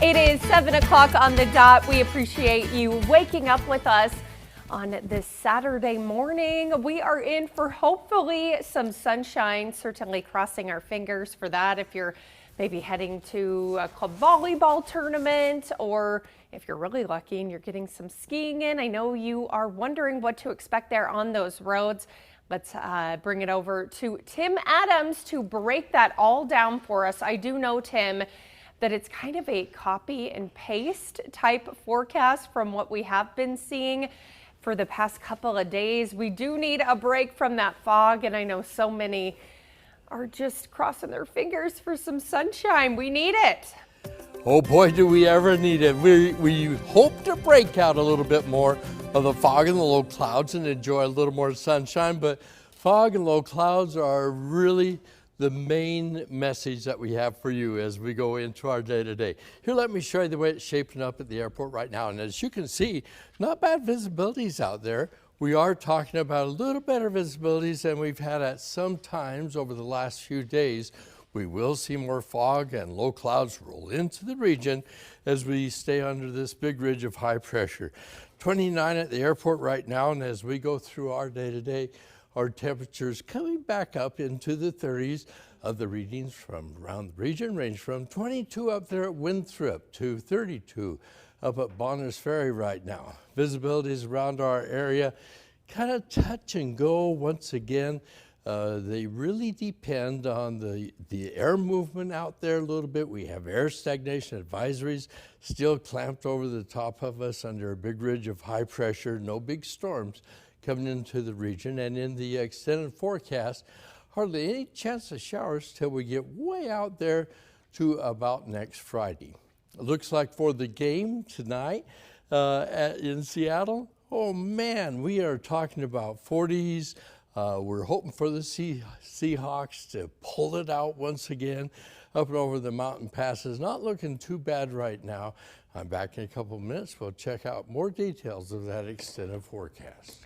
It is 7 o'clock on the dot. We appreciate you waking up with us on this Saturday morning. We are in for hopefully some sunshine, certainly crossing our fingers for that if you're maybe heading to a club volleyball tournament, or if you're really lucky and you're getting some skiing in. I know you are wondering what to expect there on those roads. Let's bring it over to Tim Adams to break that all down for us. I do know, Tim, that it's kind of a copy and paste type forecast from what we have been seeing for the past couple of days. We do need a break from that fog, and I know so many are just crossing their fingers for some sunshine. We need it. Oh boy, do we ever need it. We hope to break out a little bit more of the fog and the low clouds and enjoy a little more sunshine, but fog and low clouds are really the main message that we have for you as we go into our day to day. Here, let me show you the way it's shaping up at the airport right now. And as you can see, not bad visibilities out there. We are talking about a little better visibilities than we've had at some times over the last few days. We will see more fog and low clouds roll into the region as we stay under this big ridge of high pressure. 29 at the airport right now, and as we go through our day to day, our temperatures coming back up into the 30s. The readings from around the region range from 22 up there at Winthrop to 32 up at Bonners Ferry right now. Visibilities around our area kind of touch and go once again. They really depend on the air movement out there a little bit. We have air stagnation advisories still clamped over the top of us under a big ridge of high pressure. No big storms coming into the region, and in the extended forecast, hardly any chance of showers till we get way out there to about next Friday. It looks like for the game tonight in Seattle, oh man, we are talking about 40s. We're hoping for the Seahawks to pull it out once again up and over the mountain passes. Not looking too bad right now. I'm back in a couple of minutes. We'll check out more details of that extended forecast.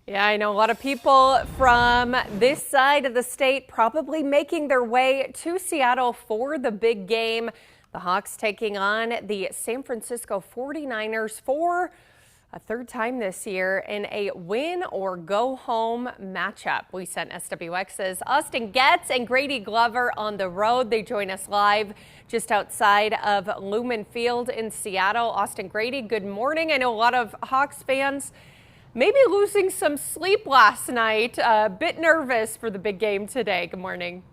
Yeah, I know a lot of people from this side of the state probably making their way to Seattle for the big game. The Hawks taking on the San Francisco 49ers for a third time this year in a win or go home matchup. We sent SWX's Austin Getz and Grady Glover on the road. They join us live just outside of Lumen Field in Seattle. Austin, Grady, good morning. I know a lot of Hawks fans maybe losing some sleep last night, a bit nervous for the big game today. Good morning.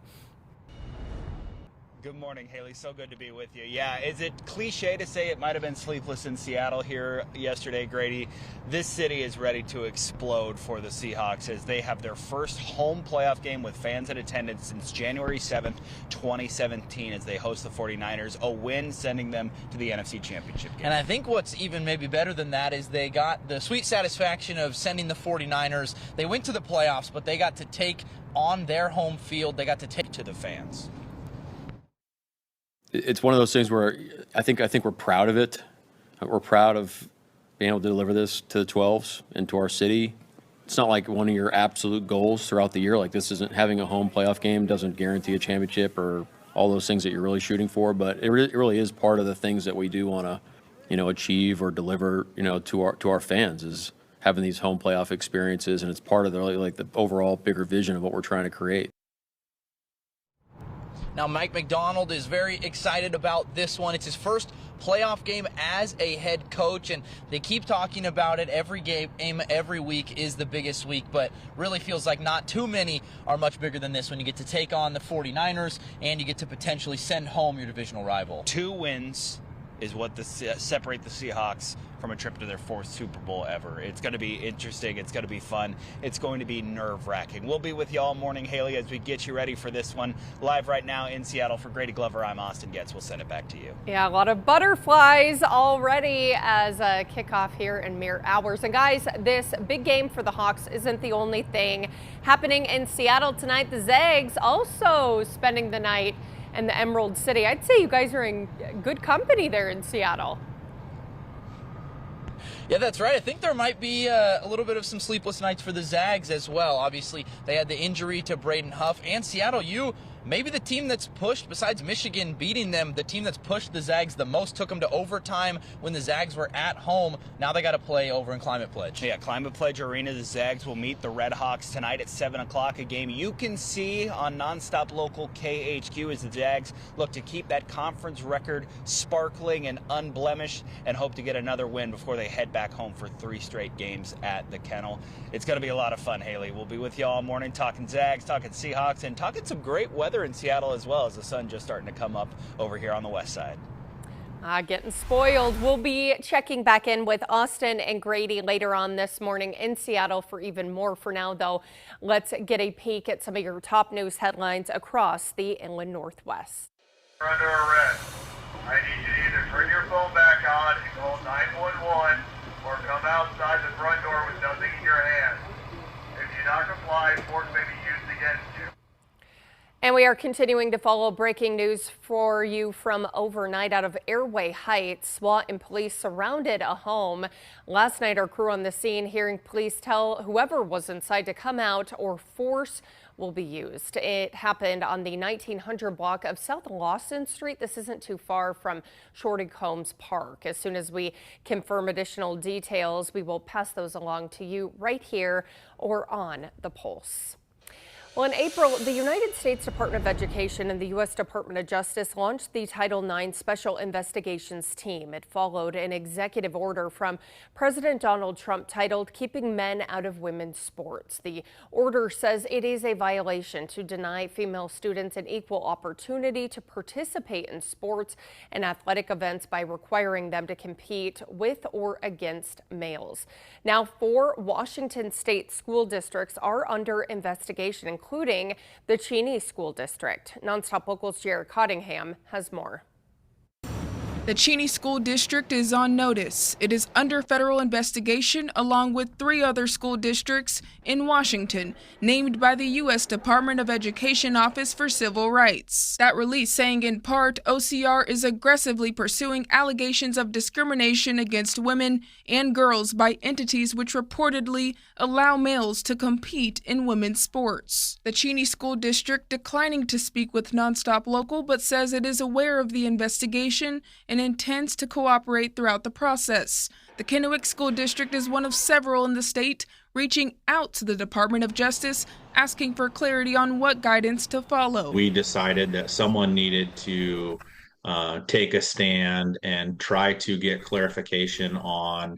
Good morning, Haley. So good to be with you. Yeah, is it cliche to say it might have been sleepless in Seattle here yesterday, Grady? This city is ready to explode for the Seahawks as they have their first home playoff game with fans in attendance since January 7th, 2017, as they host the 49ers, a win sending them to the NFC Championship game. And I think what's even maybe better than that is they got the sweet satisfaction of sending the 49ers. They went to the playoffs, but they got to take on their home field, they got to take to the fans. It's one of those things where I think we're proud of it. We're proud of being able to deliver this to the 12s and to our city. It's not like one of your absolute goals throughout the year. Like, this isn't having a home playoff game doesn't guarantee a championship or all those things that you're really shooting for. But it really is part of the things that we do want to, achieve or deliver, to our fans, is having these home playoff experiences, and it's part of the overall bigger vision of what we're trying to create. Now, Mike McDonald is very excited about this one. It's his first playoff game as a head coach, and they keep talking about it. Every game, every week is the biggest week, but really feels like not too many are much bigger than this when you get to take on the 49ers and you get to potentially send home your divisional rival. 2 wins is what separate the Seahawks from a trip to their 4th Super Bowl ever. It's going to be interesting. It's going to be fun. It's going to be nerve-wracking. We'll be with you all morning, Haley, as we get you ready for this one. Live right now in Seattle for Grady Glover, I'm Austin Getz. We'll send it back to you. Yeah, a lot of butterflies already as a kickoff here in mere hours. And guys, this big game for the Hawks isn't the only thing happening in Seattle tonight. The Zags also spending the night in the Emerald City. I'd say you guys are in good company there in Seattle. Yeah, that's right. I think there might be a little bit of some sleepless nights for the Zags as well. Obviously, they had the injury to Braden Huff. And Seattle, you maybe the team that's pushed, besides Michigan beating them, the team that's pushed the Zags the most, took them to overtime when the Zags were at home. Now they got to play over in Climate Pledge. Yeah, Climate Pledge Arena. The Zags will meet the Red Hawks tonight at 7 o'clock, a game you can see on NonStop Local KHQ as the Zags look to keep that conference record sparkling and unblemished and hope to get another win before they head back home for 3 straight games at the Kennel. It's going to be a lot of fun, Haley. We'll be with you all morning talking Zags, talking Seahawks, and talking some great weather in Seattle as well, as the sun just starting to come up over here on the west side. Getting spoiled. We'll be checking back in with Austin and Grady later on this morning in Seattle for even more. For now, though, let's get a peek at some of your top news headlines across the Inland Northwest. We're under arrest. I need you to either turn your phone back on and call 911 or come outside the front door with nothing in your hand. If you not comply, force may be used against you. And we are continuing to follow breaking news for you from overnight out of Airway Heights. SWAT and police surrounded a home. Last night, our crew on the scene hearing police tell whoever was inside to come out or force will be used. It happened on the 1900 block of South Lawson Street. This isn't too far from Shorty Combs Park. As soon as we confirm additional details, we will pass those along to you right here or on The Pulse. Well, in April, the United States Department of Education and the U.S. Department of Justice launched the Title IX Special Investigations Team. It followed an executive order from President Donald Trump titled Keeping Men Out of Women's Sports. The order says it is a violation to deny female students an equal opportunity to participate in sports and athletic events by requiring them to compete with or against males. Now, 4 Washington state school districts are under investigation, including the Cheney School District. NonStop Local's Jared Cottingham has more. The Cheney School District is on notice. It is under federal investigation along with 3 other school districts in Washington, named by the U.S. Department of Education Office for Civil Rights. That release saying in part, OCR is aggressively pursuing allegations of discrimination against women and girls by entities which reportedly allow males to compete in women's sports. The Cheney School District declining to speak with NonStop Local, but says it is aware of the investigation and intends to cooperate throughout the process. The Kennewick School District is one of several in the state reaching out to the Department of Justice, asking for clarity on what guidance to follow. We decided that someone needed to take a stand and try to get clarification on,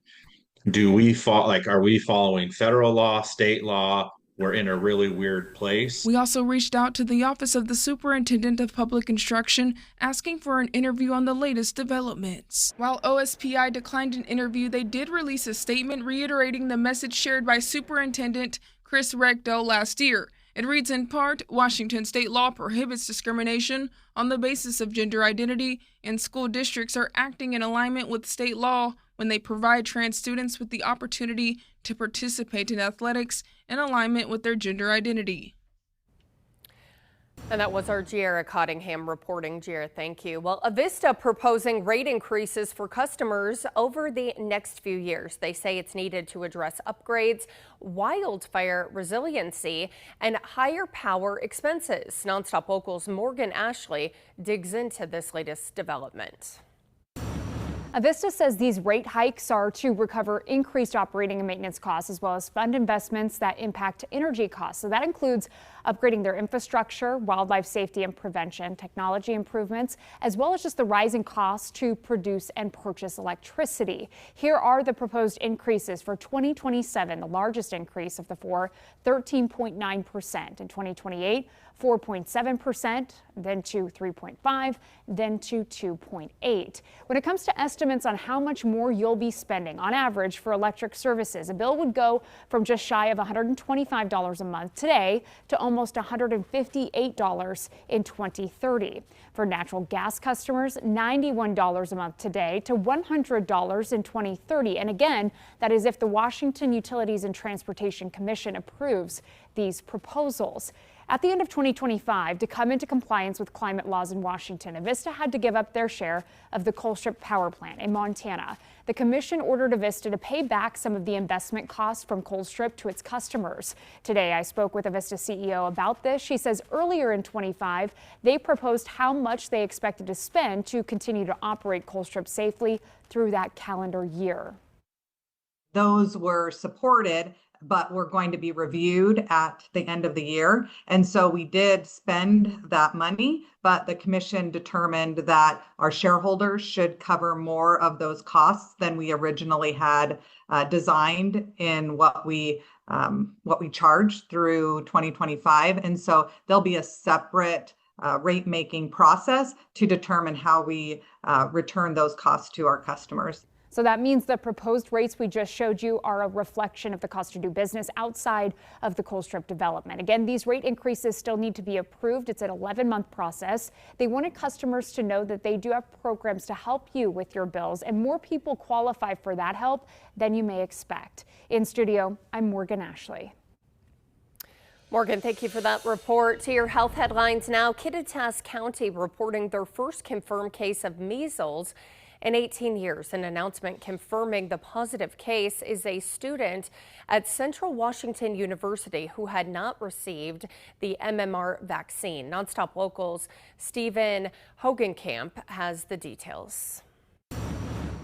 are we following federal law, state law? We're in a really weird place. We also reached out to the Office of the Superintendent of Public Instruction, asking for an interview on the latest developments. While OSPI declined an interview, they did release a statement reiterating the message shared by Superintendent Chris Recto last year. It reads in part, Washington state law prohibits discrimination on the basis of gender identity, and school districts are acting in alignment with state law when they provide trans students with the opportunity to participate in athletics in alignment with their gender identity. And that was our Jared Cottingham reporting. Jared, thank you. Well, Avista proposing rate increases for customers over the next few years. They say it's needed to address upgrades, wildfire resiliency, and higher power expenses. NonStop Local's Morgan Ashley digs into this latest development. Avista says these rate hikes are to recover increased operating and maintenance costs, as well as fund investments that impact energy costs. So that includes upgrading their infrastructure, wildlife safety and prevention, technology improvements, as well as just the rising costs to produce and purchase electricity. Here are the proposed increases for 2027, the largest increase of the 4, 13.9%. In 2028, 4.7%, then to 3.5%, then to 2.8%. When it comes to estimates on how much more you'll be spending on average for electric services, a bill would go from just shy of $125 a month today to almost $158 in 2030. For natural gas customers, $91 a month today to $100 in 2030. And again, that is if the Washington Utilities and Transportation Commission approves these proposals. At the end of 2025, to come into compliance with climate laws in Washington, Avista had to give up their share of the Colstrip power plant in Montana. The commission ordered Avista to pay back some of the investment costs from Colstrip to its customers. Today, I spoke with Avista CEO about this. She says earlier in 25, they proposed how much they expected to spend to continue to operate Colstrip safely through that calendar year. Those were supported, but were going to be reviewed at the end of the year. And so we did spend that money, but the commission determined that our shareholders should cover more of those costs than we originally had designed in what we charged through 2025. And so there'll be a separate rate making process to determine how we return those costs to our customers. So that means the proposed rates we just showed you are a reflection of the cost to do business outside of the Colstrip development. Again, these rate increases still need to be approved. It's an 11-month process. They wanted customers to know that they do have programs to help you with your bills, and more people qualify for that help than you may expect. In studio, I'm Morgan Ashley. Morgan, thank you for that report. To your health headlines now. Kittitas County reporting their first confirmed case of measles in 18 years. An announcement confirming the positive case is a student at Central Washington University who had not received the MMR vaccine. NonStop Locals' Stephen Hogenkamp has the details.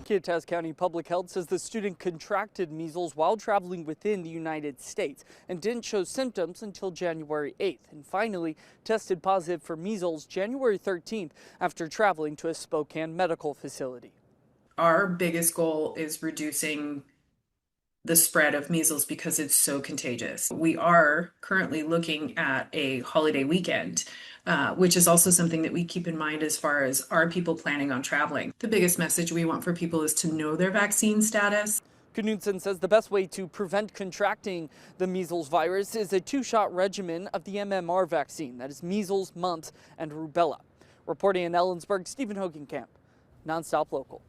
Kittitas County Public Health says the student contracted measles while traveling within the United States and didn't show symptoms until January 8th and finally tested positive for measles January 13th after traveling to a Spokane medical facility. Our biggest goal is reducing the spread of measles because it's so contagious. We are currently looking at a holiday weekend, which is also something that we keep in mind as far as are people planning on traveling. The biggest message we want for people is to know their vaccine status. Knudsen says the best way to prevent contracting the measles virus is a 2-shot regimen of the MMR vaccine, that is measles, mumps, and rubella. Reporting in Ellensburg, Stephen Hogenkamp, NonStop Local.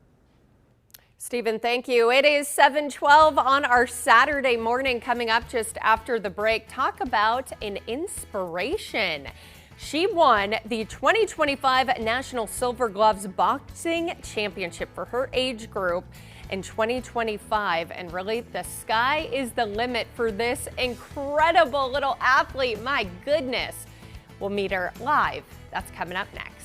Stephen, thank you. It is 7:12 on our Saturday morning. Coming up just after the break, talk about an inspiration. She won the 2025 National Silver Gloves Boxing Championship for her age group in 2025. And really, the sky is the limit for this incredible little athlete. My goodness. We'll meet her live. That's coming up next.